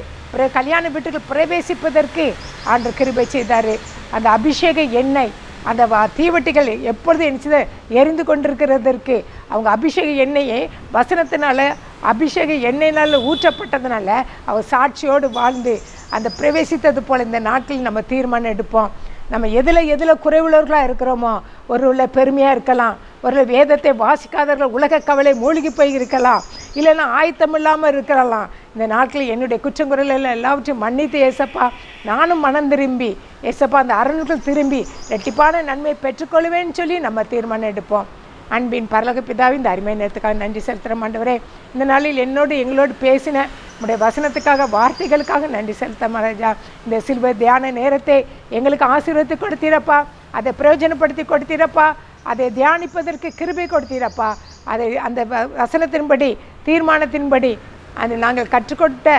கல்யாண வீட்டுக்கு பிரவேசிப்பதற்கு ஆண்டவர் கிருபை செய்தார். அந்த அபிஷேக எண்ணெய் அந்த தீவட்டிகள் எப்பொழுது என்ன எரிந்து கொண்டிருக்கிறதற்கு அவங்க அபிஷேக எண்ணெயை வசனத்தினால அபிஷேக எண்ணெயினால் ஊற்றப்பட்டதுனால அவர் சாட்சியோடு வாழ்ந்து அந்த பிரவேசித்தது போல் இந்த நாட்டில் நம்ம தீர்மானம் எடுப்போம். நம்ம எதில் குறைவுள்ளவர்களாக இருக்கிறோமோ, ஒரு பெருமையாக இருக்கலாம், ஒரு வேதத்தை வாசிக்காதவர்கள் உலக கவலை மூழ்கி போய் இருக்கலாம், இல்லைன்னா ஆயத்தம் இல்லாமல் இருக்கலாம். இந்த நாட்களில் என்னுடைய குற்றங்குறைகள் எல்லாவற்றையும் மன்னித்து ஏசப்பா நானும் மனம் திரும்பி ஏசப்பா அந்த அரணுக்குள் திரும்பி இரட்டிப்பான நன்மை பெற்றுக்கொள்வேன்னு சொல்லி நம்ம தீர்மானம் எடுப்போம். அன்பின் பரலோக பிதாவே, இந்த அருமை நேரத்துக்காக நன்றி செலுத்துகிற ஆண்டவரே. இந்த நாளில் எங்களோடு பேசின உடைய வசனத்துக்காக வார்த்தைகளுக்காக நன்றி செலுத்த மகாராஜா. இந்த சிலுவை தியான நேரத்தை எங்களுக்கு ஆசீர்வதித்து கொடுத்தீரப்பா, அதை பிரயோஜனப்படுத்தி கொடுத்தீரப்பா, அதை தியானிப்பதற்கு கிருபை கொடுத்தீரப்பா. அதை அந்த வசனத்தின்படி தீர்மானத்தின்படி அந்த நாங்கள் கற்றுக்கொண்ட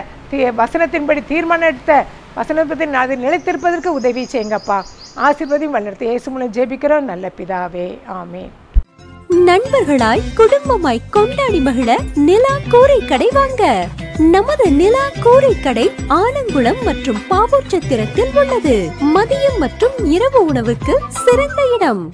வசனத்தின்படி தீர்மானம் எடுத்த வசனத்தின் அதை நிலைத்திருப்பதற்கு உதவி செய்யுங்கப்பா. ஆசீர்வதியும் வளர்த்து இயேசு மூலம் ஜெபிக்கிறோம் நல்ல பிதாவே, ஆமென். நண்பர்களாய் குடும்பமாய் கொண்டாடி மகிழ நிலா கூரை கடை வாங்க. நமது நிலா கூரை கடை ஆலங்குளம் மற்றும் பாவூர்சத்திரத்தில் உள்ளது. மதியம் மற்றும் இரவு உணவுக்கு சிறந்த இடம்.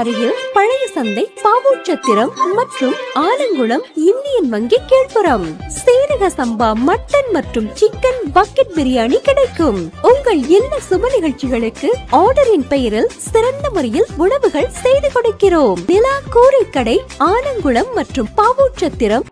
அருகில் பழைய சந்தை, பாவூர்சத்திரம் மற்றும் ஆலங்குளம் இந்தியன் வங்கி கீழ்ப்புறம். சீரக சம்பா மட்டன் மற்றும் சிக்கன் பக்கெட் பிரியாணி கிடைக்கும். உங்கள் இல்ல சுப நிகழ்ச்சிகளுக்கு ஆர்டரின் பெயரில் சிறந்த முறையில் உணவுகள் செய்து கொடுக்கிறோம். நிலா கூரை கடை ஆலங்குளம் மற்றும் பாவூர்சத்திரம்.